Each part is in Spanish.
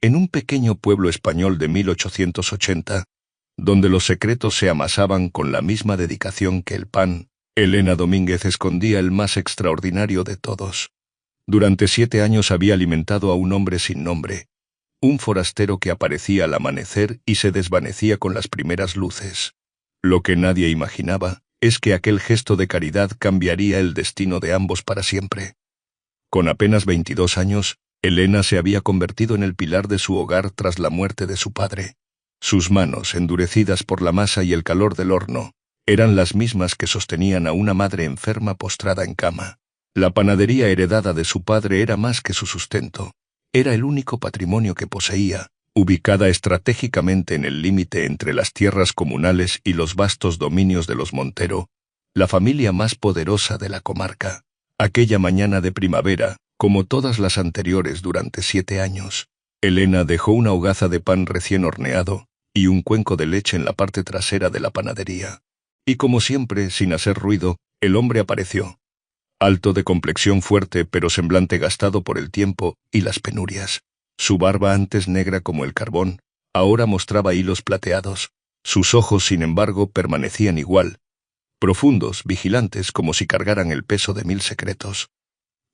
en un pequeño pueblo español de 1880, donde los secretos se amasaban con la misma dedicación que el pan, Elena Domínguez escondía el más extraordinario de todos. Durante 7 años había alimentado a un hombre sin nombre, un forastero que aparecía al amanecer y se desvanecía con las primeras luces. Lo que nadie imaginaba es que aquel gesto de caridad cambiaría el destino de ambos para siempre. Con apenas 22 años, Elena se había convertido en el pilar de su hogar tras la muerte de su padre. Sus manos, endurecidas por la masa y el calor del horno, eran las mismas que sostenían a una madre enferma postrada en cama. La panadería heredada de su padre era más que su sustento. Era el único patrimonio que poseía, ubicada estratégicamente en el límite entre las tierras comunales y los vastos dominios de los Montero, la familia más poderosa de la comarca. Aquella mañana de primavera, como todas las anteriores durante 7 años, Elena dejó una hogaza de pan recién horneado y un cuenco de leche en la parte trasera de la panadería. Y como siempre, sin hacer ruido, el hombre apareció. Alto, de complexión fuerte pero semblante gastado por el tiempo y las penurias. Su barba, antes negra como el carbón, ahora mostraba hilos plateados. Sus ojos, sin embargo, permanecían igual, profundos, vigilantes, como si cargaran el peso de 1000 secretos.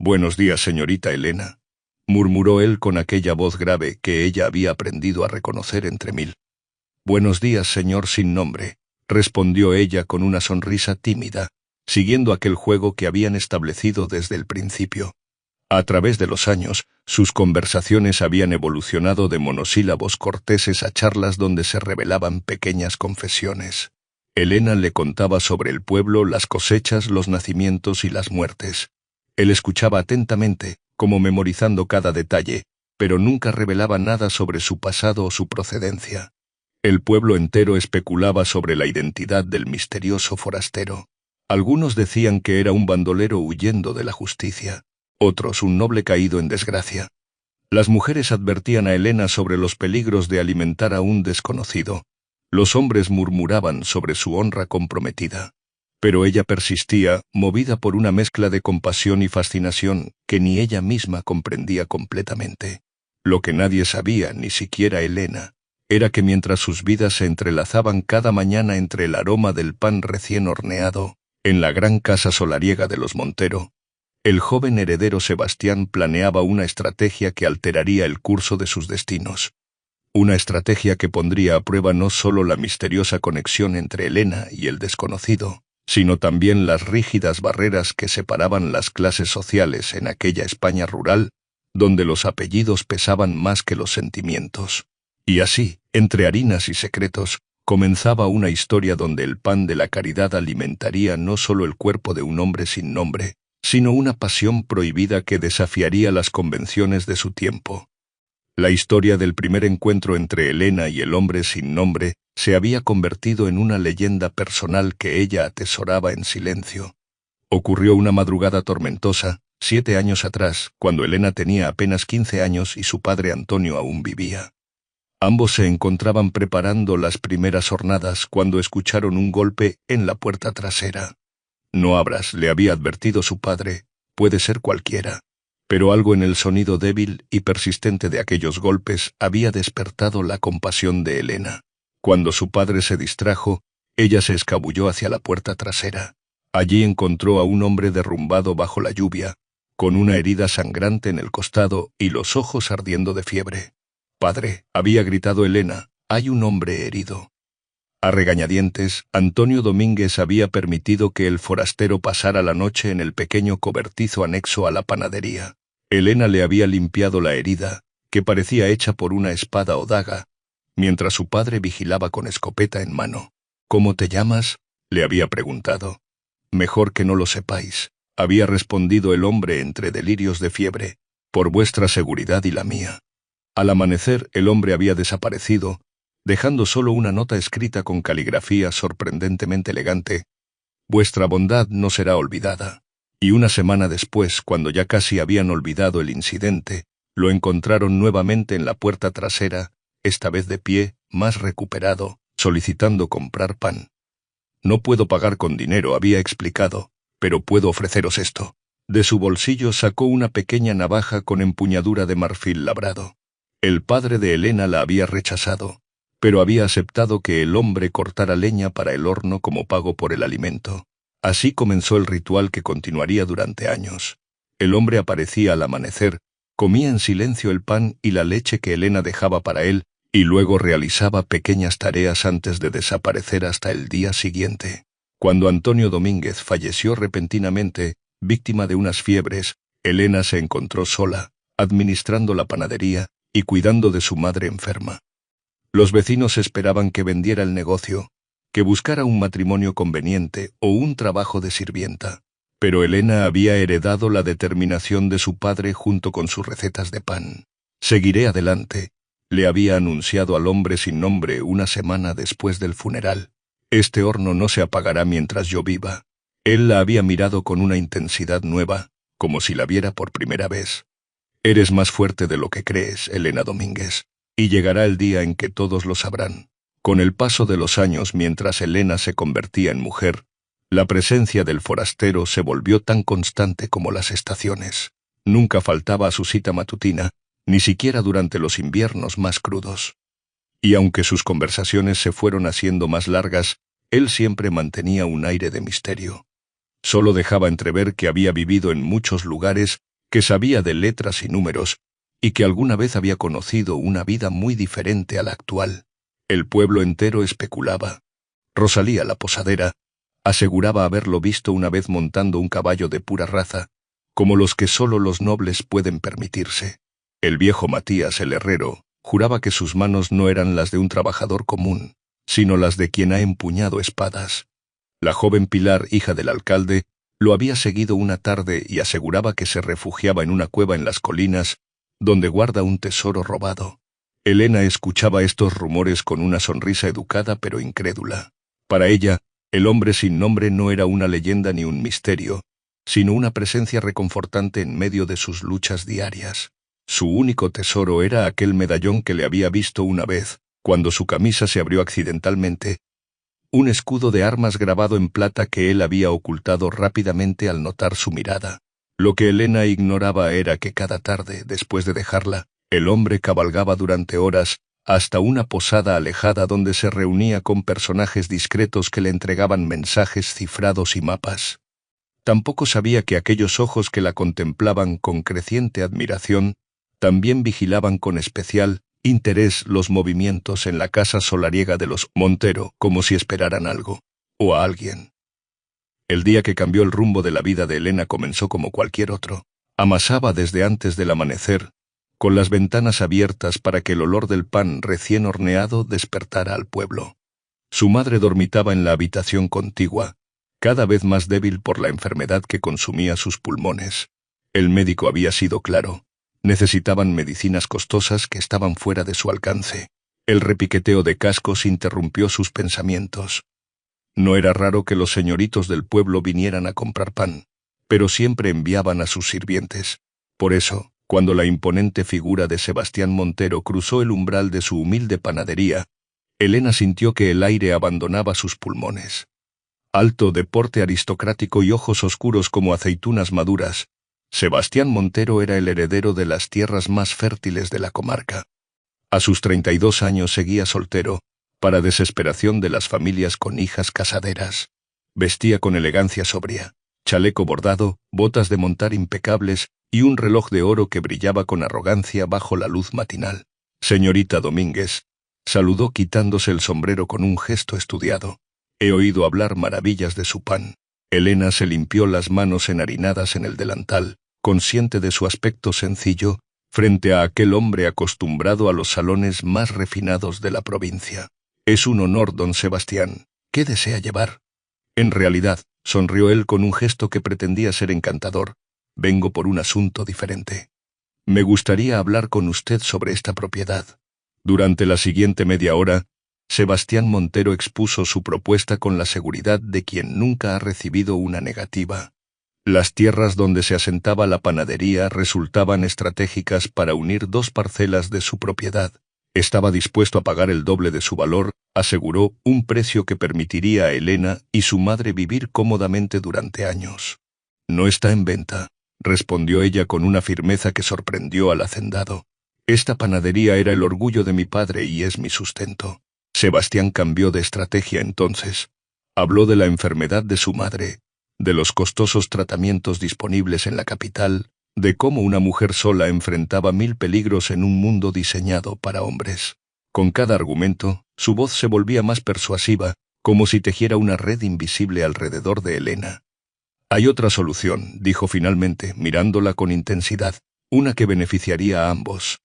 «Buenos días, señorita Elena», murmuró él con aquella voz grave que ella había aprendido a reconocer entre 1000. «Buenos días, señor sin nombre», respondió ella con una sonrisa tímida, siguiendo aquel juego que habían establecido desde el principio. A través de los años, sus conversaciones habían evolucionado de monosílabos corteses a charlas donde se revelaban pequeñas confesiones. Elena le contaba sobre el pueblo, las cosechas, los nacimientos y las muertes. Él escuchaba atentamente, como memorizando cada detalle, pero nunca revelaba nada sobre su pasado o su procedencia. El pueblo entero especulaba sobre la identidad del misterioso forastero. Algunos decían que era un bandolero huyendo de la justicia, otros un noble caído en desgracia. Las mujeres advertían a Elena sobre los peligros de alimentar a un desconocido. Los hombres murmuraban sobre su honra comprometida. Pero ella persistía, movida por una mezcla de compasión y fascinación que ni ella misma comprendía completamente. Lo que nadie sabía, ni siquiera Elena, era que mientras sus vidas se entrelazaban cada mañana entre el aroma del pan recién horneado, en la gran casa solariega de los Montero, el joven heredero Sebastián planeaba una estrategia que alteraría el curso de sus destinos. Una estrategia que pondría a prueba no solo la misteriosa conexión entre Elena y el desconocido, sino también las rígidas barreras que separaban las clases sociales en aquella España rural, donde los apellidos pesaban más que los sentimientos. Y así, entre harinas y secretos, comenzaba una historia donde el pan de la caridad alimentaría no solo el cuerpo de un hombre sin nombre, sino una pasión prohibida que desafiaría las convenciones de su tiempo. La historia del primer encuentro entre Elena y el hombre sin nombre se había convertido en una leyenda personal que ella atesoraba en silencio. Ocurrió una madrugada tormentosa, 7 años atrás, cuando Elena tenía apenas 15 años y su padre Antonio aún vivía. Ambos se encontraban preparando las primeras jornadas cuando escucharon un golpe en la puerta trasera. «No abras», le había advertido su padre, «puede ser cualquiera». Pero algo en el sonido débil y persistente de aquellos golpes había despertado la compasión de Elena. Cuando su padre se distrajo, ella se escabulló hacia la puerta trasera. Allí encontró a un hombre derrumbado bajo la lluvia, con una herida sangrante en el costado y los ojos ardiendo de fiebre. «Padre», había gritado Elena, «hay un hombre herido». A regañadientes, Antonio Domínguez había permitido que el forastero pasara la noche en el pequeño cobertizo anexo a la panadería. Elena le había limpiado la herida, que parecía hecha por una espada o daga, mientras su padre vigilaba con escopeta en mano. «¿Cómo te llamas?», le había preguntado. «Mejor que no lo sepáis», había respondido el hombre entre delirios de fiebre, «por vuestra seguridad y la mía». Al amanecer, el hombre había desaparecido, dejando solo una nota escrita con caligrafía sorprendentemente elegante: «Vuestra bondad no será olvidada». Y una semana después, cuando ya casi habían olvidado el incidente, lo encontraron nuevamente en la puerta trasera, esta vez de pie, más recuperado, solicitando comprar pan. «No puedo pagar con dinero», había explicado, «pero puedo ofreceros esto». De su bolsillo sacó una pequeña navaja con empuñadura de marfil labrado. El padre de Elena la había rechazado, pero había aceptado que el hombre cortara leña para el horno como pago por el alimento. Así comenzó el ritual que continuaría durante años. El hombre aparecía al amanecer, comía en silencio el pan y la leche que Elena dejaba para él, y luego realizaba pequeñas tareas antes de desaparecer hasta el día siguiente. Cuando Antonio Domínguez falleció repentinamente, víctima de unas fiebres, Elena se encontró sola, administrando la panadería y cuidando de su madre enferma. Los vecinos esperaban que vendiera el negocio, que buscara un matrimonio conveniente o un trabajo de sirvienta. Pero Elena había heredado la determinación de su padre junto con sus recetas de pan. «Seguiré adelante», le había anunciado al hombre sin nombre una semana después del funeral. «Este horno no se apagará mientras yo viva». Él la había mirado con una intensidad nueva, como si la viera por primera vez. «Eres más fuerte de lo que crees, Elena Domínguez, y llegará el día en que todos lo sabrán». Con el paso de los años, mientras Elena se convertía en mujer, la presencia del forastero se volvió tan constante como las estaciones. Nunca faltaba a su cita matutina, ni siquiera durante los inviernos más crudos. Y aunque sus conversaciones se fueron haciendo más largas, él siempre mantenía un aire de misterio. Solo dejaba entrever que había vivido en muchos lugares, que sabía de letras y números, y que alguna vez había conocido una vida muy diferente a la actual. El pueblo entero especulaba. Rosalía la posadera aseguraba haberlo visto una vez montando un caballo de pura raza, como los que solo los nobles pueden permitirse. El viejo Matías el herrero juraba que sus manos no eran las de un trabajador común, sino las de quien ha empuñado espadas. La joven Pilar, hija del alcalde, lo había seguido una tarde y aseguraba que se refugiaba en una cueva en las colinas, donde guarda un tesoro robado. Elena escuchaba estos rumores con una sonrisa educada pero incrédula. Para ella, el hombre sin nombre no era una leyenda ni un misterio, sino una presencia reconfortante en medio de sus luchas diarias. Su único tesoro era aquel medallón que le había visto una vez, cuando su camisa se abrió accidentalmente, un escudo de armas grabado en plata que él había ocultado rápidamente al notar su mirada. Lo que Elena ignoraba era que cada tarde, después de dejarla, el hombre cabalgaba durante horas hasta una posada alejada donde se reunía con personajes discretos que le entregaban mensajes cifrados y mapas. Tampoco sabía que aquellos ojos que la contemplaban con creciente admiración también vigilaban con especial interés los movimientos en la casa solariega de los Montero, como si esperaran algo, o a alguien. El día que cambió el rumbo de la vida de Elena comenzó como cualquier otro. Amasaba desde antes del amanecer, con las ventanas abiertas para que el olor del pan recién horneado despertara al pueblo. Su madre dormitaba en la habitación contigua, cada vez más débil por la enfermedad que consumía sus pulmones. El médico había sido claro. Necesitaban medicinas costosas que estaban fuera de su alcance. El repiqueteo de cascos interrumpió sus pensamientos. No era raro que los señoritos del pueblo vinieran a comprar pan, pero siempre enviaban a sus sirvientes. Por eso, cuando la imponente figura de Sebastián Montero cruzó el umbral de su humilde panadería, Elena sintió que el aire abandonaba sus pulmones. Alto, de porte aristocrático y ojos oscuros como aceitunas maduras, Sebastián Montero era el heredero de las tierras más fértiles de la comarca. A sus 32 años seguía soltero, para desesperación de las familias con hijas casaderas. Vestía con elegancia sobria, chaleco bordado, botas de montar impecables y un reloj de oro que brillaba con arrogancia bajo la luz matinal. «Señorita Domínguez», saludó quitándose el sombrero con un gesto estudiado. «He oído hablar maravillas de su pan». Elena se limpió las manos enharinadas en el delantal, consciente de su aspecto sencillo, frente a aquel hombre acostumbrado a los salones más refinados de la provincia. «Es un honor, don Sebastián. ¿Qué desea llevar?» «En realidad», sonrió él con un gesto que pretendía ser encantador, «vengo por un asunto diferente. Me gustaría hablar con usted sobre esta propiedad». Durante la siguiente media hora, Sebastián Montero expuso su propuesta con la seguridad de quien nunca ha recibido una negativa. Las tierras donde se asentaba la panadería resultaban estratégicas para unir dos parcelas de su propiedad. Estaba dispuesto a pagar el doble de su valor, aseguró, un precio que permitiría a Elena y su madre vivir cómodamente durante años. «No está en venta», respondió ella con una firmeza que sorprendió al hacendado. Esta panadería era el orgullo de mi padre y es mi sustento. Sebastián cambió de estrategia entonces. Habló de la enfermedad de su madre, de los costosos tratamientos disponibles en la capital, de cómo una mujer sola enfrentaba 1000 peligros en un mundo diseñado para hombres. Con cada argumento, su voz se volvía más persuasiva, como si tejiera una red invisible alrededor de Elena. Hay otra solución, dijo finalmente, mirándola con intensidad, una que beneficiaría a ambos.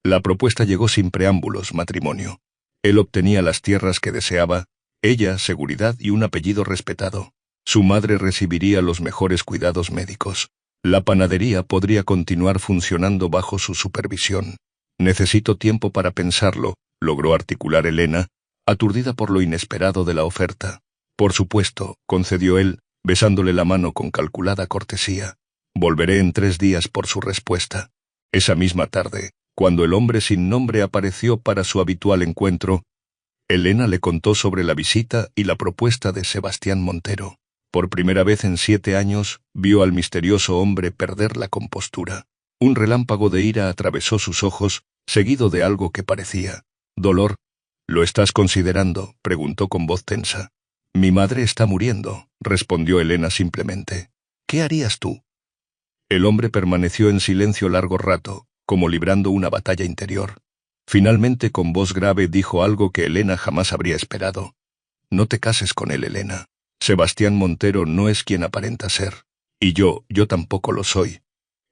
La propuesta llegó sin preámbulos: matrimonio. Él obtenía las tierras que deseaba, ella seguridad y un apellido respetado. Su madre recibiría los mejores cuidados médicos. La panadería podría continuar funcionando bajo su supervisión. Necesito tiempo para pensarlo, logró articular Elena, aturdida por lo inesperado de la oferta. Por supuesto, concedió él, besándole la mano con calculada cortesía. Volveré en 3 días por su respuesta. Esa misma tarde, cuando el hombre sin nombre apareció para su habitual encuentro, Elena le contó sobre la visita y la propuesta de Sebastián Montero. Por primera vez en 7 años, vio al misterioso hombre perder la compostura. Un relámpago de ira atravesó sus ojos, seguido de algo que parecía dolor. ¿Lo estás considerando?, preguntó con voz tensa. Mi madre está muriendo, respondió Elena simplemente. ¿Qué harías tú? El hombre permaneció en silencio largo rato, como librando una batalla interior. Finalmente, con voz grave, dijo algo que Elena jamás habría esperado. No te cases con él, Elena. Sebastián Montero no es quien aparenta ser. Y yo tampoco lo soy.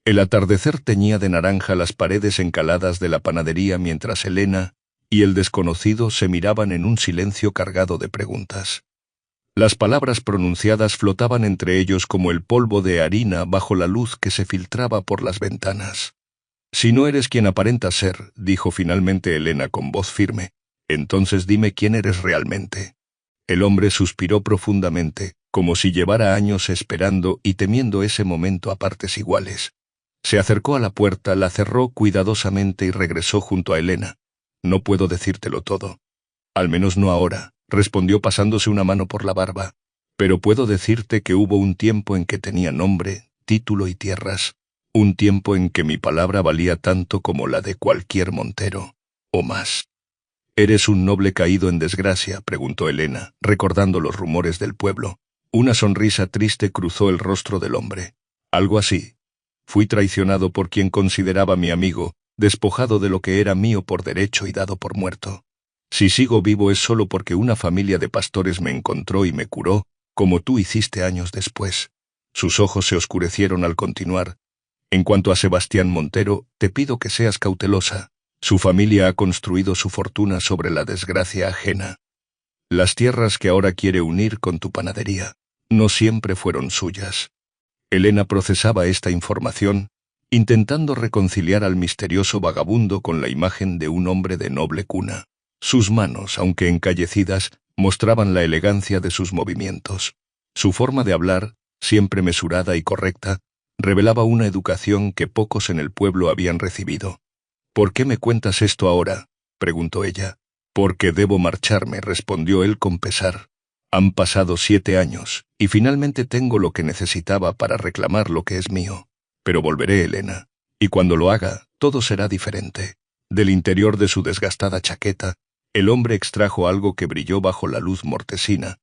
El atardecer teñía de naranja las paredes encaladas de la panadería mientras Elena y el desconocido se miraban en un silencio cargado de preguntas. Las palabras pronunciadas flotaban entre ellos como el polvo de harina bajo la luz que se filtraba por las ventanas. Si no eres quien aparenta ser, dijo finalmente Elena con voz firme, entonces dime quién eres realmente. El hombre suspiró profundamente, como si llevara años esperando y temiendo ese momento a partes iguales. Se acercó a la puerta, la cerró cuidadosamente y regresó junto a Elena. No puedo decírtelo todo. Al menos no ahora, respondió pasándose una mano por la barba. Pero puedo decirte que hubo un tiempo en que tenía nombre, título y tierras. Un tiempo en que mi palabra valía tanto como la de cualquier Montero, o más. ¿Eres un noble caído en desgracia?, preguntó Elena, recordando los rumores del pueblo. Una sonrisa triste cruzó el rostro del hombre. Algo así. Fui traicionado por quien consideraba mi amigo, despojado de lo que era mío por derecho y dado por muerto. Si sigo vivo es solo porque una familia de pastores me encontró y me curó, como tú hiciste años después. Sus ojos se oscurecieron al continuar. En cuanto a Sebastián Montero, te pido que seas cautelosa. Su familia ha construido su fortuna sobre la desgracia ajena. Las tierras que ahora quiere unir con tu panadería no siempre fueron suyas. Elena procesaba esta información, intentando reconciliar al misterioso vagabundo con la imagen de un hombre de noble cuna. Sus manos, aunque encallecidas, mostraban la elegancia de sus movimientos. Su forma de hablar, siempre mesurada y correcta, revelaba una educación que pocos en el pueblo habían recibido. ¿Por qué me cuentas esto ahora?, preguntó ella. Porque debo marcharme, respondió él con pesar. Han pasado 7 años, y finalmente tengo lo que necesitaba para reclamar lo que es mío. Pero volveré, Elena, y cuando lo haga, todo será diferente. Del interior de su desgastada chaqueta, el hombre extrajo algo que brilló bajo la luz mortecina.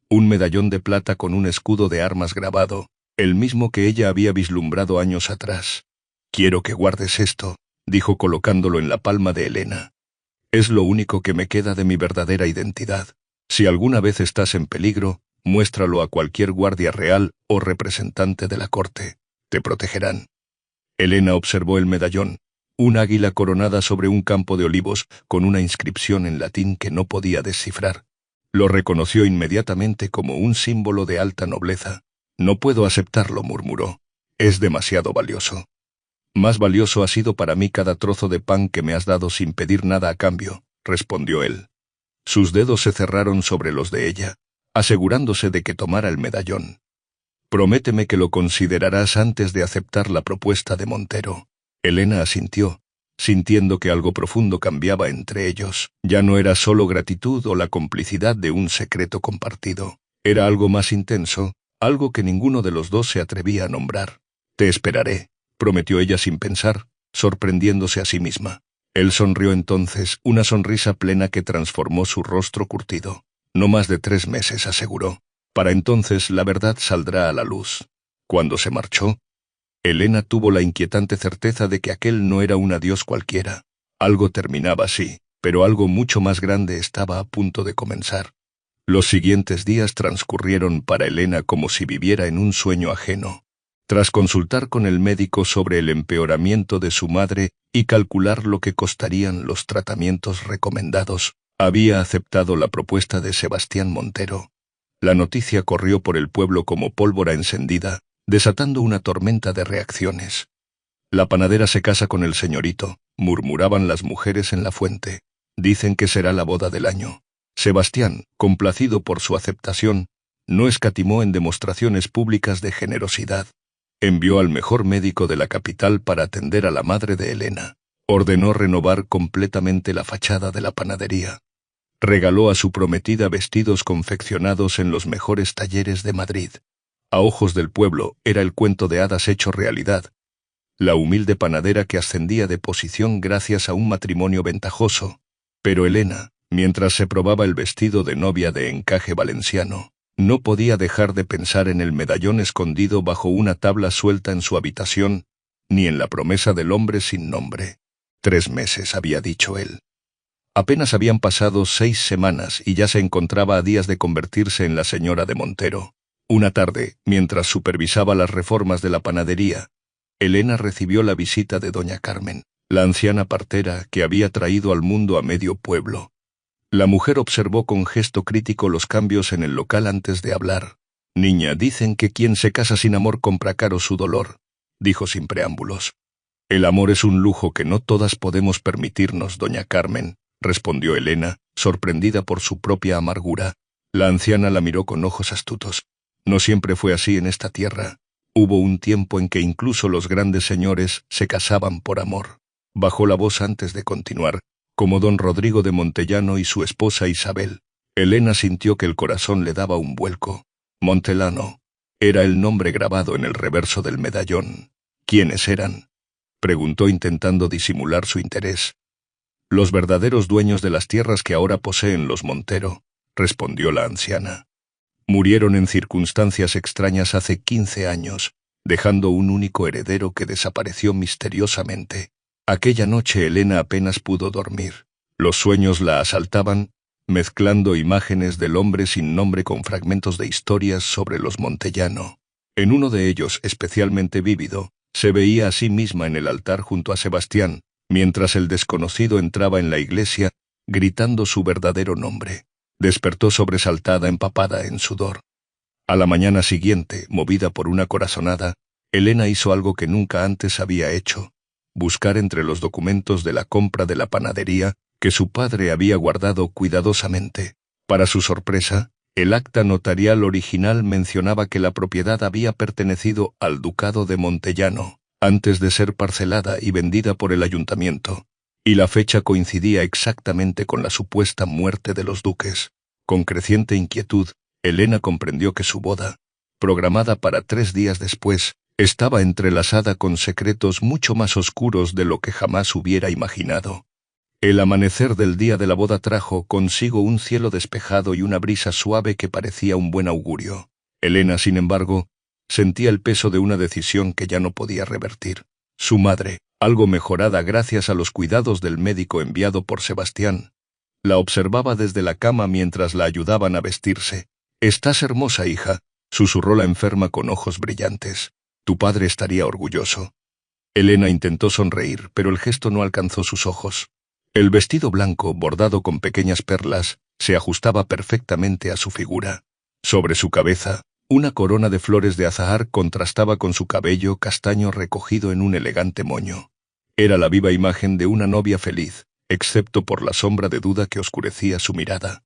Un medallón de plata con un escudo de armas grabado, el mismo que ella había vislumbrado años atrás. Quiero que guardes esto, dijo colocándolo en la palma de Elena. Es lo único que me queda de mi verdadera identidad. Si alguna vez estás en peligro, muéstralo a cualquier guardia real o representante de la corte. Te protegerán. Elena observó el medallón, un águila coronada sobre un campo de olivos, con una inscripción en latín que no podía descifrar. Lo reconoció inmediatamente como un símbolo de alta nobleza. No puedo aceptarlo, murmuró. Es demasiado valioso. Más valioso ha sido para mí cada trozo de pan que me has dado sin pedir nada a cambio, respondió él. Sus dedos se cerraron sobre los de ella, asegurándose de que tomara el medallón. Prométeme que lo considerarás antes de aceptar la propuesta de Montero. Elena asintió, sintiendo que algo profundo cambiaba entre ellos. Ya no era solo gratitud o la complicidad de un secreto compartido. Era algo más intenso, algo que ninguno de los dos se atrevía a nombrar. Te esperaré, prometió ella sin pensar. sorprendiéndose a sí misma. Él sonrió entonces, una sonrisa plena que transformó su rostro curtido. No más de 3 meses, aseguró. Para entonces la verdad saldrá a la luz. Cuando se marchó, Elena tuvo la inquietante certeza de que aquel no era un adiós cualquiera. Algo terminaba así, pero algo mucho más grande estaba a punto de comenzar. Los siguientes días transcurrieron para Elena como si viviera en un sueño ajeno. Tras consultar con el médico sobre el empeoramiento de su madre y calcular lo que costarían los tratamientos recomendados, había aceptado la propuesta de Sebastián Montero. La noticia corrió por el pueblo como pólvora encendida, desatando una tormenta de reacciones. La panadera se casa con el señorito, murmuraban las mujeres en la fuente. Dicen que será la boda del año. Sebastián, complacido por su aceptación, no escatimó en demostraciones públicas de generosidad. Envió al mejor médico de la capital para atender a la madre de Elena. Ordenó renovar completamente la fachada de la panadería. Regaló a su prometida vestidos confeccionados en los mejores talleres de Madrid. A ojos del pueblo era el cuento de hadas hecho realidad. La humilde panadera que ascendía de posición gracias a un matrimonio ventajoso. Pero Elena, mientras se probaba el vestido de novia de encaje valenciano, no podía dejar de pensar en el medallón escondido bajo una tabla suelta en su habitación, ni en la promesa del hombre sin nombre. 3 meses, había dicho él. Apenas habían pasado 6 semanas y ya se encontraba a días de convertirse en la señora de Montero. Una tarde, mientras supervisaba las reformas de la panadería, Elena recibió la visita de doña Carmen, la anciana partera que había traído al mundo a medio pueblo. La mujer observó con gesto crítico los cambios en el local antes de hablar. «Niña, dicen que quien se casa sin amor compra caro su dolor», dijo sin preámbulos. «El amor es un lujo que no todas podemos permitirnos, doña Carmen», respondió Elena, sorprendida por su propia amargura. La anciana la miró con ojos astutos. «No siempre fue así en esta tierra. Hubo un tiempo en que incluso los grandes señores se casaban por amor». Bajó la voz antes de continuar, como don Rodrigo de Montellano y su esposa Isabel. Elena sintió que el corazón le daba un vuelco. Montelano era el nombre grabado en el reverso del medallón. ¿Quiénes eran?, preguntó intentando disimular su interés. «Los verdaderos dueños de las tierras que ahora poseen los Montero», respondió la anciana. «Murieron en circunstancias extrañas hace 15 años, dejando un único heredero que desapareció misteriosamente. Aquella noche Elena apenas pudo dormir. Los sueños la asaltaban, mezclando imágenes del hombre sin nombre con fragmentos de historias sobre los Montellano. En uno de ellos, especialmente vívido, se veía a sí misma en el altar junto a Sebastián, mientras el desconocido entraba en la iglesia, gritando su verdadero nombre. Despertó sobresaltada, empapada en sudor. A la mañana siguiente, movida por una corazonada, Elena hizo algo que nunca antes había hecho: buscar entre los documentos de la compra de la panadería que su padre había guardado cuidadosamente. Para su sorpresa, el acta notarial original mencionaba que la propiedad había pertenecido al ducado de Montellano, antes de ser parcelada y vendida por el ayuntamiento, y la fecha coincidía exactamente con la supuesta muerte de los duques. Con creciente inquietud, Elena comprendió que su boda, programada para 3 días después, estaba entrelazada con secretos mucho más oscuros de lo que jamás hubiera imaginado. El amanecer del día de la boda trajo consigo un cielo despejado y una brisa suave que parecía un buen augurio. Elena, sin embargo, sentía el peso de una decisión que ya no podía revertir. Su madre, algo mejorada gracias a los cuidados del médico enviado por Sebastián, la observaba desde la cama mientras la ayudaban a vestirse. «Estás hermosa, hija», susurró la enferma con ojos brillantes. «Tu padre estaría orgulloso». Elena intentó sonreír, pero el gesto no alcanzó sus ojos. El vestido blanco, bordado con pequeñas perlas, se ajustaba perfectamente a su figura. Sobre su cabeza, una corona de flores de azahar contrastaba con su cabello castaño recogido en un elegante moño. Era la viva imagen de una novia feliz, excepto por la sombra de duda que oscurecía su mirada.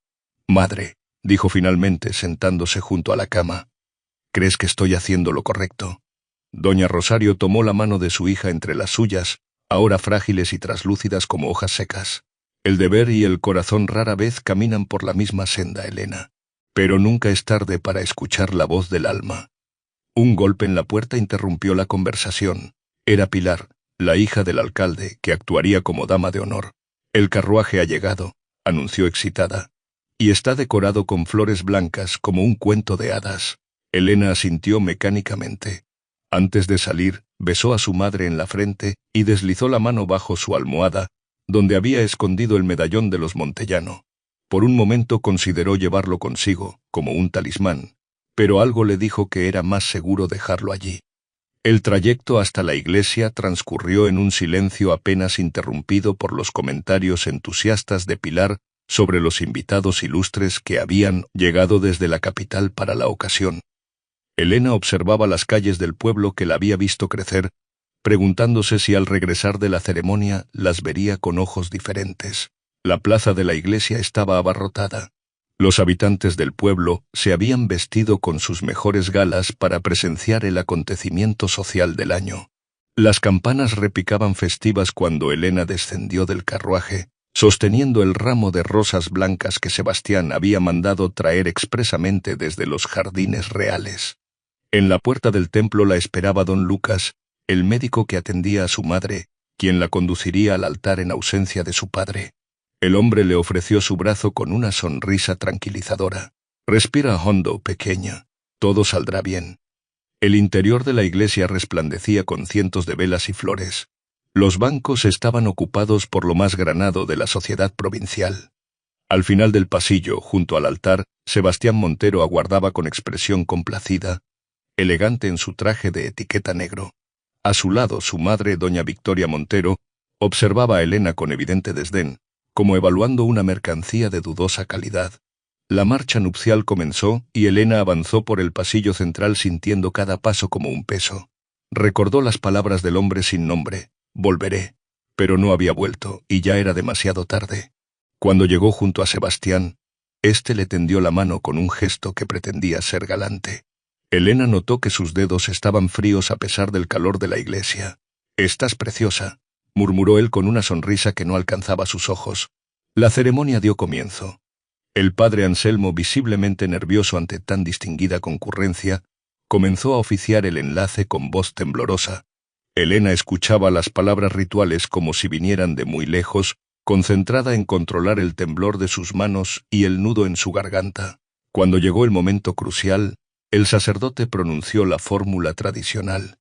«Madre», dijo finalmente sentándose junto a la cama, «¿crees que estoy haciendo lo correcto?». Doña Rosario tomó la mano de su hija entre las suyas, ahora frágiles y traslúcidas como hojas secas. «El deber y el corazón rara vez caminan por la misma senda, Elena. Pero nunca es tarde para escuchar la voz del alma». Un golpe en la puerta interrumpió la conversación. Era Pilar, la hija del alcalde, que actuaría como dama de honor. El carruaje ha llegado, anunció excitada, y está decorado con flores blancas como un cuento de hadas. Elena asintió mecánicamente. Antes de salir, besó a su madre en la frente y deslizó la mano bajo su almohada, donde había escondido el medallón de los Montellano. Por un momento consideró llevarlo consigo, como un talismán, pero algo le dijo que era más seguro dejarlo allí. El trayecto hasta la iglesia transcurrió en un silencio apenas interrumpido por los comentarios entusiastas de Pilar sobre los invitados ilustres que habían llegado desde la capital para la ocasión. Elena observaba las calles del pueblo que la había visto crecer, preguntándose si al regresar de la ceremonia las vería con ojos diferentes. La plaza de la iglesia estaba abarrotada. Los habitantes del pueblo se habían vestido con sus mejores galas para presenciar el acontecimiento social del año. Las campanas repicaban festivas cuando Elena descendió del carruaje, sosteniendo el ramo de rosas blancas que Sebastián había mandado traer expresamente desde los jardines reales. En la puerta del templo la esperaba don Lucas, el médico que atendía a su madre, quien la conduciría al altar en ausencia de su padre. El hombre le ofreció su brazo con una sonrisa tranquilizadora. «Respira hondo, pequeña. Todo saldrá bien». El interior de la iglesia resplandecía con cientos de velas y flores. Los bancos estaban ocupados por lo más granado de la sociedad provincial. Al final del pasillo, junto al altar, Sebastián Montero aguardaba con expresión complacida, elegante en su traje de etiqueta negro. A su lado, su madre, doña Victoria Montero, observaba a Elena con evidente desdén, como evaluando una mercancía de dudosa calidad. La marcha nupcial comenzó y Elena avanzó por el pasillo central sintiendo cada paso como un peso. Recordó las palabras del hombre sin nombre, «Volveré», pero no había vuelto y ya era demasiado tarde. Cuando llegó junto a Sebastián, éste le tendió la mano con un gesto que pretendía ser galante. Elena notó que sus dedos estaban fríos a pesar del calor de la iglesia. «Estás preciosa», murmuró él con una sonrisa que no alcanzaba sus ojos. La ceremonia dio comienzo. El padre Anselmo, visiblemente nervioso ante tan distinguida concurrencia, comenzó a oficiar el enlace con voz temblorosa. Elena escuchaba las palabras rituales como si vinieran de muy lejos, concentrada en controlar el temblor de sus manos y el nudo en su garganta. Cuando llegó el momento crucial, el sacerdote pronunció la fórmula tradicional.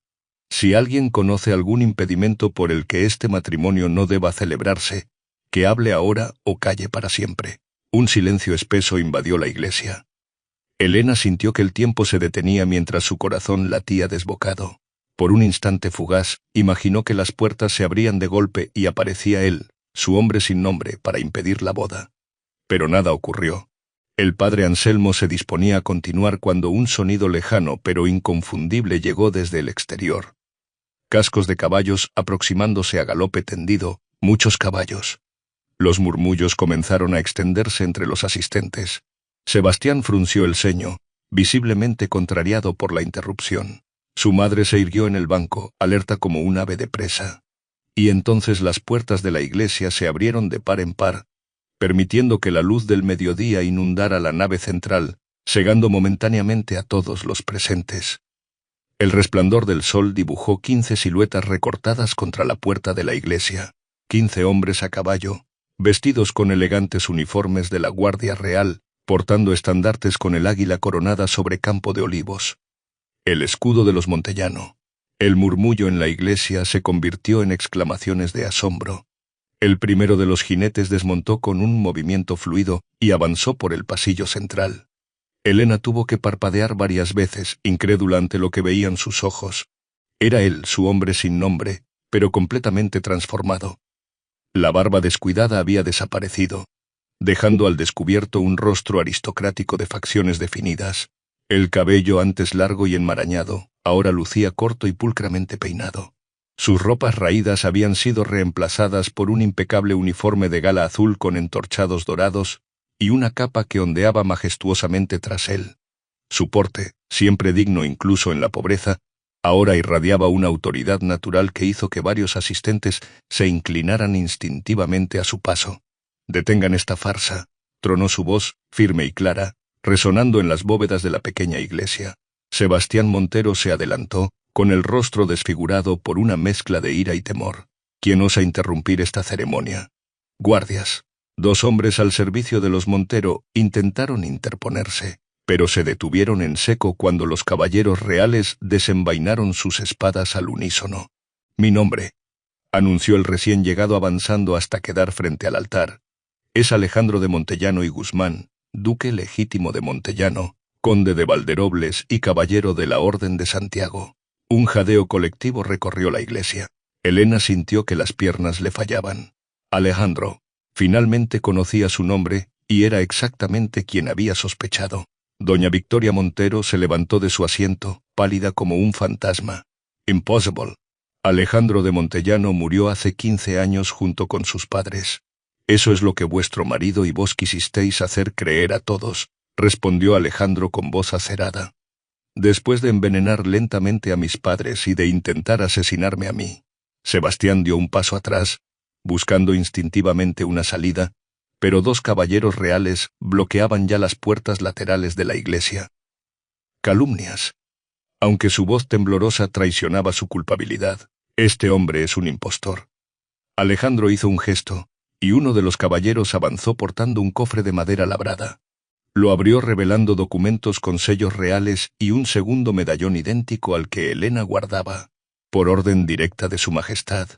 Si alguien conoce algún impedimento por el que este matrimonio no deba celebrarse, que hable ahora o calle para siempre. Un silencio espeso invadió la iglesia. Elena sintió que el tiempo se detenía mientras su corazón latía desbocado. Por un instante fugaz, imaginó que las puertas se abrían de golpe y aparecía él, su hombre sin nombre, para impedir la boda. Pero nada ocurrió. El padre Anselmo se disponía a continuar cuando un sonido lejano pero inconfundible llegó desde el exterior. Cascos de caballos aproximándose a galope tendido, muchos caballos. Los murmullos comenzaron a extenderse entre los asistentes. Sebastián frunció el ceño, visiblemente contrariado por la interrupción. Su madre se irguió en el banco, alerta como un ave de presa. Y entonces las puertas de la iglesia se abrieron de par en par, permitiendo que la luz del mediodía inundara la nave central, cegando momentáneamente a todos los presentes. El resplandor del sol dibujó 15 siluetas recortadas contra la puerta de la iglesia, 15 hombres a caballo, vestidos con elegantes uniformes de la Guardia Real, portando estandartes con el águila coronada sobre campo de olivos. El escudo de los Montellano. El murmullo en la iglesia se convirtió en exclamaciones de asombro. El primero de los jinetes desmontó con un movimiento fluido y avanzó por el pasillo central. Elena tuvo que parpadear varias veces, incrédula ante lo que veían sus ojos. Era él, su hombre sin nombre, pero completamente transformado. La barba descuidada había desaparecido, dejando al descubierto un rostro aristocrático de facciones definidas. El cabello, antes largo y enmarañado, ahora lucía corto y pulcramente peinado. Sus ropas raídas habían sido reemplazadas por un impecable uniforme de gala azul con entorchados dorados y una capa que ondeaba majestuosamente tras él. Su porte, siempre digno incluso en la pobreza, ahora irradiaba una autoridad natural que hizo que varios asistentes se inclinaran instintivamente a su paso. «Detengan esta farsa», tronó su voz, firme y clara, resonando en las bóvedas de la pequeña iglesia. Sebastián Montero se adelantó, con el rostro desfigurado por una mezcla de ira y temor. ¿Quién osa interrumpir esta ceremonia? Guardias. 2 hombres al servicio de los Montero intentaron interponerse, pero se detuvieron en seco cuando los caballeros reales desenvainaron sus espadas al unísono. Mi nombre, anunció el recién llegado avanzando hasta quedar frente al altar, es Alejandro de Montellano y Guzmán, duque legítimo de Montellano, conde de Valderobles y caballero de la Orden de Santiago. Un jadeo colectivo recorrió la iglesia. Elena sintió que las piernas le fallaban. Alejandro. Finalmente conocía su nombre, y era exactamente quien había sospechado. Doña Victoria Montero se levantó de su asiento, pálida como un fantasma. Impossible. Alejandro de Montellano murió hace 15 años junto con sus padres. Eso es lo que vuestro marido y vos quisisteis hacer creer a todos, respondió Alejandro con voz acerada. Después de envenenar lentamente a mis padres y de intentar asesinarme a mí. Sebastián dio un paso atrás, buscando instintivamente una salida, pero 2 caballeros reales bloqueaban ya las puertas laterales de la iglesia. Calumnias. Aunque su voz temblorosa traicionaba su culpabilidad, este hombre es un impostor. Alejandro hizo un gesto, y uno de los caballeros avanzó portando un cofre de madera labrada. Lo abrió revelando documentos con sellos reales y un segundo medallón idéntico al que Elena guardaba. Por orden directa de su majestad,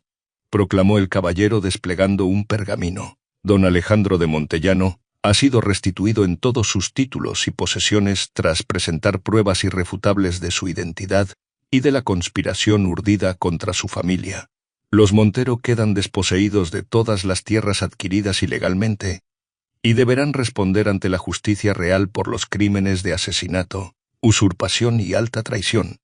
proclamó el caballero desplegando un pergamino. Don Alejandro de Montellano ha sido restituido en todos sus títulos y posesiones tras presentar pruebas irrefutables de su identidad y de la conspiración urdida contra su familia. Los Montero quedan desposeídos de todas las tierras adquiridas ilegalmente y deberán responder ante la justicia real por los crímenes de asesinato, usurpación y alta traición.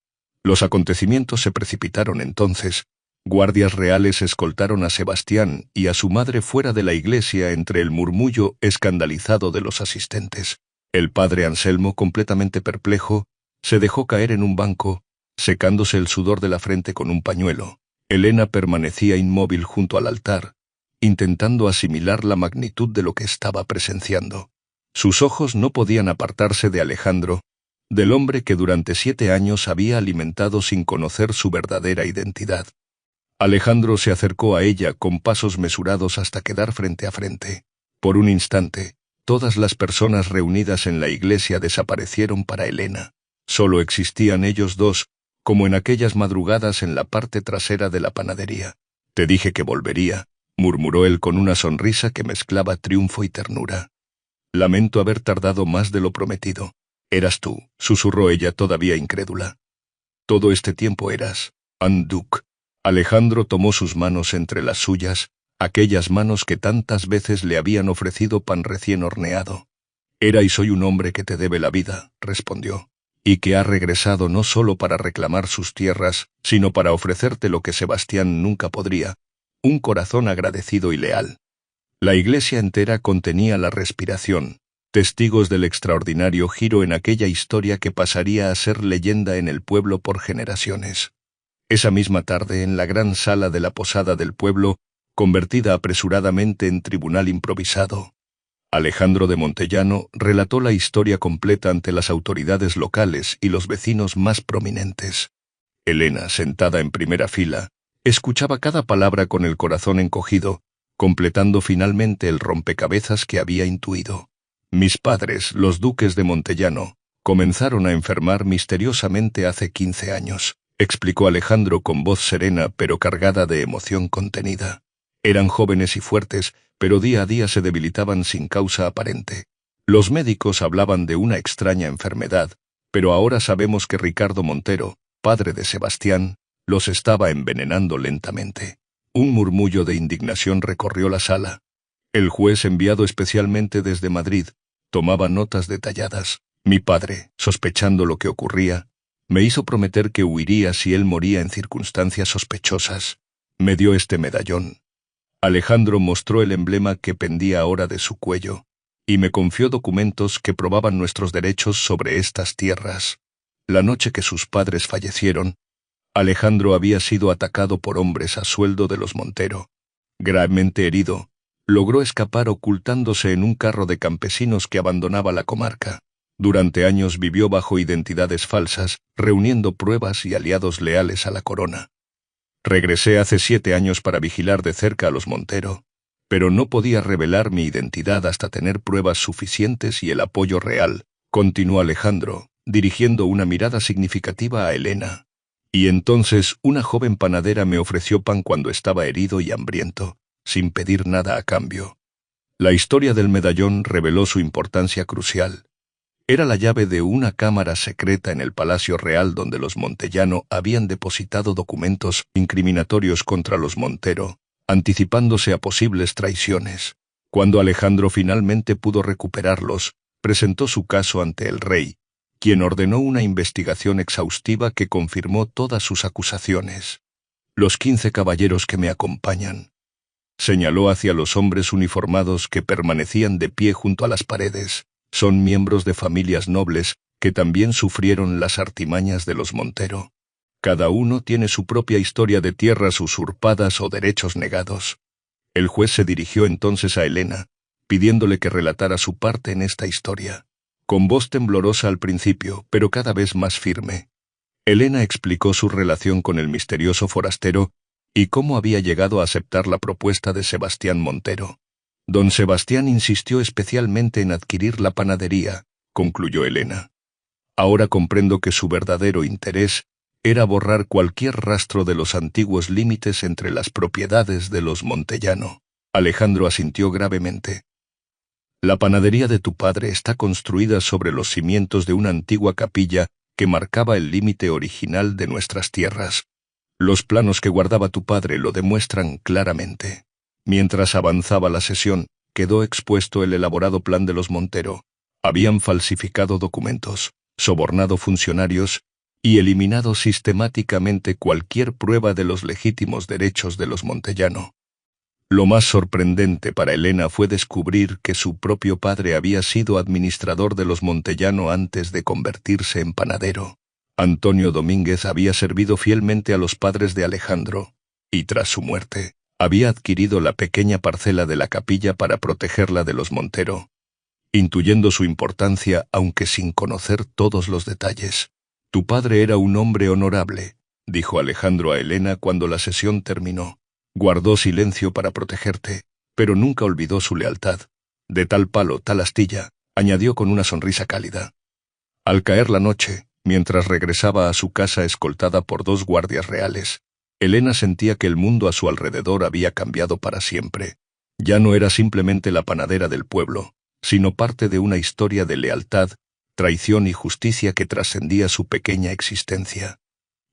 Los acontecimientos se precipitaron entonces. Guardias reales escoltaron a Sebastián y a su madre fuera de la iglesia entre el murmullo escandalizado de los asistentes. El padre Anselmo, completamente perplejo, se dejó caer en un banco, secándose el sudor de la frente con un pañuelo. Elena permanecía inmóvil junto al altar, intentando asimilar la magnitud de lo que estaba presenciando. Sus ojos no podían apartarse de Alejandro, del hombre que durante 7 años había alimentado sin conocer su verdadera identidad. Alejandro se acercó a ella con pasos mesurados hasta quedar frente a frente. Por un instante, todas las personas reunidas en la iglesia desaparecieron para Elena. Solo existían ellos 2, como en aquellas madrugadas en la parte trasera de la panadería. Te dije que volvería, murmuró él con una sonrisa que mezclaba triunfo y ternura. Lamento haber tardado más de lo prometido. Eras tú, susurró ella todavía incrédula. Todo este tiempo eras, Anne Duc. Alejandro tomó sus manos entre las suyas, aquellas manos que tantas veces le habían ofrecido pan recién horneado. Era y soy un hombre que te debe la vida, respondió, y que ha regresado no solo para reclamar sus tierras, sino para ofrecerte lo que Sebastián nunca podría, un corazón agradecido y leal. La iglesia entera contenía la respiración, testigos del extraordinario giro en aquella historia que pasaría a ser leyenda en el pueblo por generaciones. Esa misma tarde, en la gran sala de la posada del pueblo, convertida apresuradamente en tribunal improvisado, Alejandro de Montellano relató la historia completa ante las autoridades locales y los vecinos más prominentes. Elena, sentada en primera fila, escuchaba cada palabra con el corazón encogido, completando finalmente el rompecabezas que había intuido. Mis padres, los duques de Montellano, comenzaron a enfermar misteriosamente hace 15 años, explicó Alejandro con voz serena pero cargada de emoción contenida. Eran jóvenes y fuertes, pero día a día se debilitaban sin causa aparente. Los médicos hablaban de una extraña enfermedad, pero ahora sabemos que Ricardo Montero, padre de Sebastián, los estaba envenenando lentamente. Un murmullo de indignación recorrió la sala. El juez, enviado especialmente desde Madrid, tomaba notas detalladas. Mi padre, sospechando lo que ocurría, me hizo prometer que huiría si él moría en circunstancias sospechosas. Me dio este medallón. Alejandro mostró el emblema que pendía ahora de su cuello, y me confió documentos que probaban nuestros derechos sobre estas tierras. La noche que sus padres fallecieron, Alejandro había sido atacado por hombres a sueldo de los Montero. Gravemente herido, logró escapar ocultándose en un carro de campesinos que abandonaba la comarca. Durante años vivió bajo identidades falsas, reuniendo pruebas y aliados leales a la corona. Regresé hace 7 años para vigilar de cerca a los Montero, pero no podía revelar mi identidad hasta tener pruebas suficientes y el apoyo real, continuó Alejandro, dirigiendo una mirada significativa a Elena. Y entonces una joven panadera me ofreció pan cuando estaba herido y hambriento, sin pedir nada a cambio. La historia del medallón reveló su importancia crucial. Era la llave de una cámara secreta en el Palacio Real donde los Montellano habían depositado documentos incriminatorios contra los Montero, anticipándose a posibles traiciones. Cuando Alejandro finalmente pudo recuperarlos, presentó su caso ante el rey, quien ordenó una investigación exhaustiva que confirmó todas sus acusaciones. Los 15 caballeros que me acompañan. Señaló hacia los hombres uniformados que permanecían de pie junto a las paredes. Son miembros de familias nobles que también sufrieron las artimañas de los Montero. Cada uno tiene su propia historia de tierras usurpadas o derechos negados. El juez se dirigió entonces a Elena, pidiéndole que relatara su parte en esta historia. Con voz temblorosa al principio, pero cada vez más firme. Elena explicó su relación con el misterioso forastero y cómo había llegado a aceptar la propuesta de Sebastián Montero. Don Sebastián insistió especialmente en adquirir la panadería, concluyó Elena. Ahora comprendo que su verdadero interés era borrar cualquier rastro de los antiguos límites entre las propiedades de los Montellano. Alejandro asintió gravemente. La panadería de tu padre está construida sobre los cimientos de una antigua capilla que marcaba el límite original de nuestras tierras. Los planos que guardaba tu padre lo demuestran claramente. Mientras avanzaba la sesión, quedó expuesto el elaborado plan de los Montero. Habían falsificado documentos, sobornado funcionarios y eliminado sistemáticamente cualquier prueba de los legítimos derechos de los Montellano. Lo más sorprendente para Elena fue descubrir que su propio padre había sido administrador de los Montellano antes de convertirse en panadero. Antonio Domínguez había servido fielmente a los padres de Alejandro, y tras su muerte, había adquirido la pequeña parcela de la capilla para protegerla de los Montero, intuyendo su importancia aunque sin conocer todos los detalles. Tu padre era un hombre honorable, dijo Alejandro a Elena cuando la sesión terminó. Guardó silencio para protegerte, pero nunca olvidó su lealtad. De tal palo, tal astilla, añadió con una sonrisa cálida. Al caer la noche, mientras regresaba a su casa escoltada por 2 guardias reales, Elena sentía que el mundo a su alrededor había cambiado para siempre. Ya no era simplemente la panadera del pueblo, sino parte de una historia de lealtad, traición y justicia que trascendía su pequeña existencia.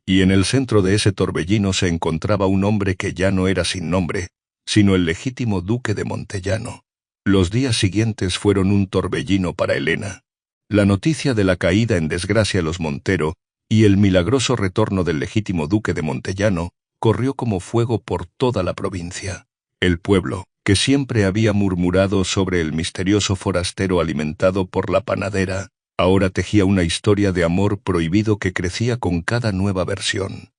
Y en el centro de ese torbellino se encontraba un hombre que ya no era sin nombre, sino el legítimo duque de Montellano. Los días siguientes fueron un torbellino para Elena. La noticia de la caída en desgracia de los Montero y el milagroso retorno del legítimo duque de Montellano corrió como fuego por toda la provincia. El pueblo, que siempre había murmurado sobre el misterioso forastero alimentado por la panadera, ahora tejía una historia de amor prohibido que crecía con cada nueva versión.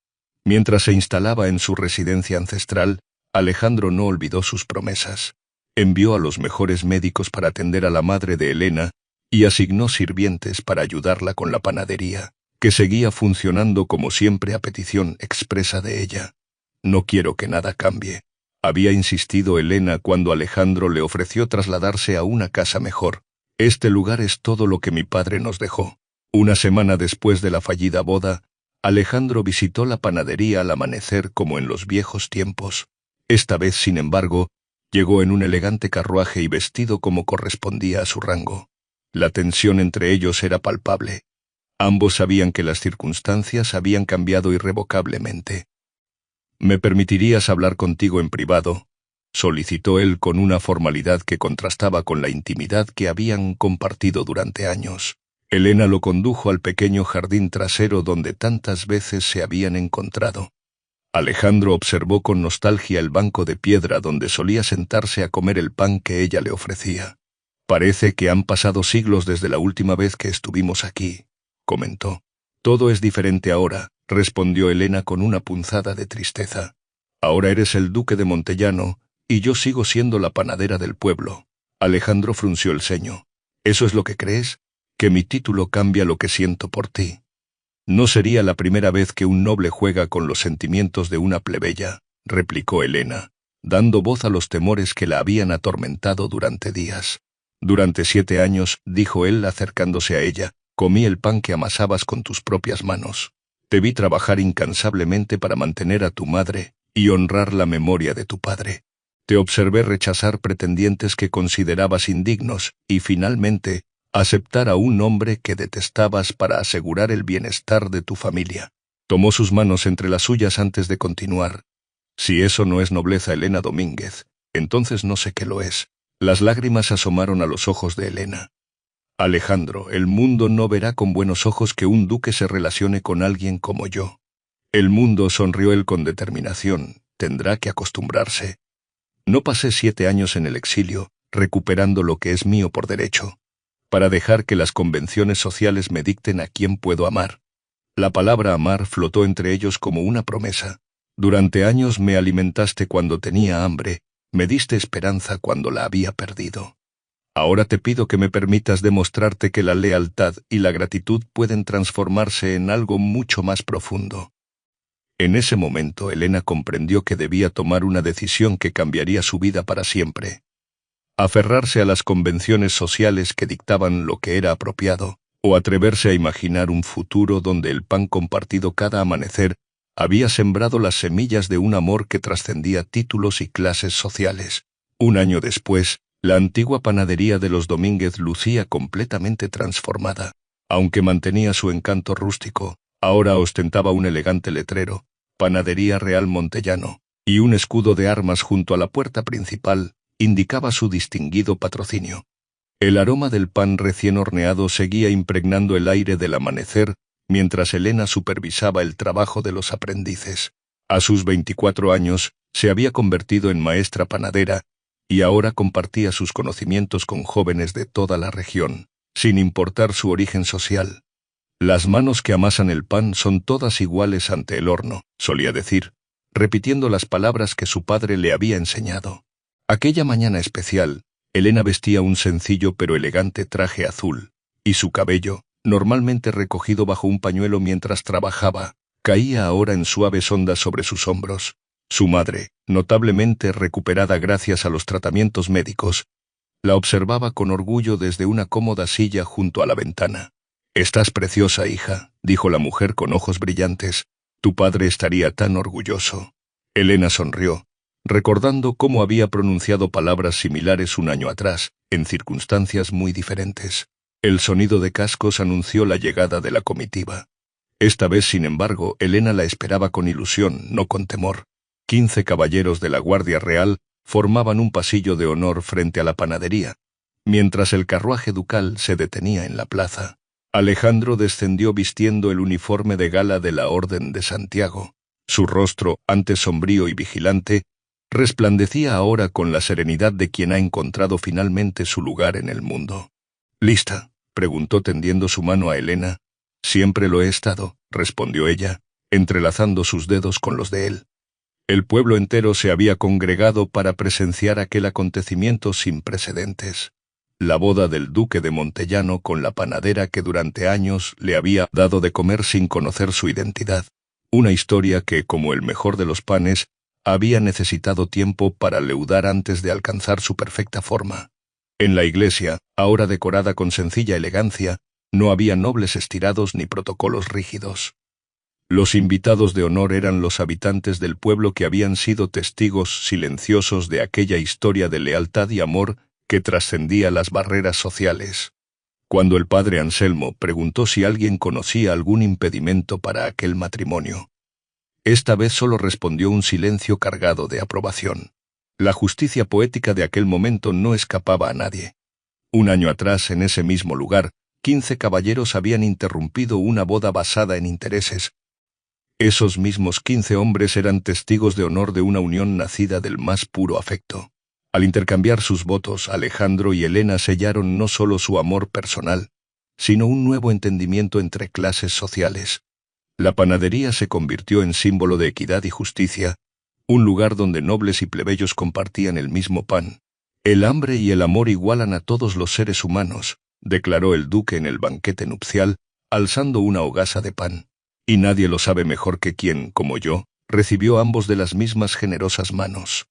Mientras se instalaba en su residencia ancestral, Alejandro no olvidó sus promesas. Envió a los mejores médicos para atender a la madre de Elena y asignó sirvientes para ayudarla con la panadería, que seguía funcionando como siempre a petición expresa de ella. No quiero que nada cambie, había insistido Elena cuando Alejandro le ofreció trasladarse a una casa mejor. Este lugar es todo lo que mi padre nos dejó. Una semana después de la fallida boda, Alejandro visitó la panadería al amanecer como en los viejos tiempos. Esta vez, sin embargo, llegó en un elegante carruaje y vestido como correspondía a su rango. La tensión entre ellos era palpable. Ambos sabían que las circunstancias habían cambiado irrevocablemente. «¿Me permitirías hablar contigo en privado?», solicitó él con una formalidad que contrastaba con la intimidad que habían compartido durante años. Elena lo condujo al pequeño jardín trasero donde tantas veces se habían encontrado. Alejandro observó con nostalgia el banco de piedra donde solía sentarse a comer el pan que ella le ofrecía. «Parece que han pasado siglos desde la última vez que estuvimos aquí», comentó. «Todo es diferente ahora», respondió Elena con una punzada de tristeza. «Ahora eres el duque de Montellano y yo sigo siendo la panadera del pueblo». Alejandro frunció el ceño. «¿Eso es lo que crees? que mi título cambia lo que siento por ti. No sería la primera vez que un noble juega con los sentimientos de una plebeya, replicó Helena, dando voz a los temores que la habían atormentado durante días. Durante 7 años, dijo él acercándose a ella, comí el pan que amasabas con tus propias manos. Te vi trabajar incansablemente para mantener a tu madre y honrar la memoria de tu padre. Te observé rechazar pretendientes que considerabas indignos y, finalmente, aceptar a un hombre que detestabas para asegurar el bienestar de tu familia. Tomó sus manos entre las suyas antes de continuar. Si eso no es nobleza, Elena Domínguez, entonces no sé qué lo es. Las lágrimas asomaron a los ojos de Helena. Alejandro, el mundo no verá con buenos ojos que un duque se relacione con alguien como yo. El mundo, sonrió él con determinación, tendrá que acostumbrarse. No pasé 7 años en el exilio, recuperando lo que es mío por derecho, para dejar que las convenciones sociales me dicten a quién puedo amar. La palabra amar flotó entre ellos como una promesa. Durante años me alimentaste cuando tenía hambre, me diste esperanza cuando la había perdido. Ahora te pido que me permitas demostrarte que la lealtad y la gratitud pueden transformarse en algo mucho más profundo. En ese momento, Helena comprendió que debía tomar una decisión que cambiaría su vida para siempre. Aferrarse a las convenciones sociales que dictaban lo que era apropiado, o atreverse a imaginar un futuro donde el pan compartido cada amanecer había sembrado las semillas de un amor que trascendía títulos y clases sociales. Un año después, la antigua panadería de los Domínguez lucía completamente transformada. Aunque mantenía su encanto rústico, ahora ostentaba un elegante letrero, Panadería Real Montellano, y un escudo de armas junto a la puerta principal indicaba su distinguido patrocinio. El aroma del pan recién horneado seguía impregnando el aire del amanecer mientras Helena supervisaba el trabajo de los aprendices. A sus 24 años, se había convertido en maestra panadera y ahora compartía sus conocimientos con jóvenes de toda la región, sin importar su origen social. Las manos que amasan el pan son todas iguales ante el horno, solía decir, repitiendo las palabras que su padre le había enseñado. Aquella mañana especial, Helena vestía un sencillo pero elegante traje azul, y su cabello, normalmente recogido bajo un pañuelo mientras trabajaba, caía ahora en suaves ondas sobre sus hombros. Su madre, notablemente recuperada gracias a los tratamientos médicos, la observaba con orgullo desde una cómoda silla junto a la ventana. «Estás preciosa, hija», dijo la mujer con ojos brillantes. «Tu padre estaría tan orgulloso». Helena sonrió, recordando cómo había pronunciado palabras similares un año atrás, en circunstancias muy diferentes. El sonido de cascos anunció la llegada de la comitiva. Esta vez, sin embargo, Helena la esperaba con ilusión, no con temor. 15 caballeros de la Guardia Real formaban un pasillo de honor frente a la panadería, mientras el carruaje ducal se detenía en la plaza. Alejandro descendió vistiendo el uniforme de gala de la Orden de Santiago. Su rostro, antes sombrío y vigilante, resplandecía ahora con la serenidad de quien ha encontrado finalmente su lugar en el mundo. «¿Lista?», preguntó tendiendo su mano a Helena. «Siempre lo he estado», respondió ella, entrelazando sus dedos con los de él. El pueblo entero se había congregado para presenciar aquel acontecimiento sin precedentes. La boda del duque de Montellano con la panadera que durante años le había dado de comer sin conocer su identidad. Una historia que, como el mejor de los panes, había necesitado tiempo para leudar antes de alcanzar su perfecta forma. En la iglesia, ahora decorada con sencilla elegancia, no había nobles estirados ni protocolos rígidos. Los invitados de honor eran los habitantes del pueblo que habían sido testigos silenciosos de aquella historia de lealtad y amor que trascendía las barreras sociales. Cuando el padre Anselmo preguntó si alguien conocía algún impedimento para aquel matrimonio, esta vez solo respondió un silencio cargado de aprobación. La justicia poética de aquel momento no escapaba a nadie. Un año atrás, en ese mismo lugar, 15 caballeros habían interrumpido una boda basada en intereses. Esos mismos 15 hombres eran testigos de honor de una unión nacida del más puro afecto. Al intercambiar sus votos, Alejandro y Helena sellaron no solo su amor personal, sino un nuevo entendimiento entre clases sociales. La panadería se convirtió en símbolo de equidad y justicia, un lugar donde nobles y plebeyos compartían el mismo pan. El hambre y el amor igualan a todos los seres humanos, declaró el duque en el banquete nupcial, alzando una hogaza de pan. Y nadie lo sabe mejor que quien, como yo, recibió ambos de las mismas generosas manos.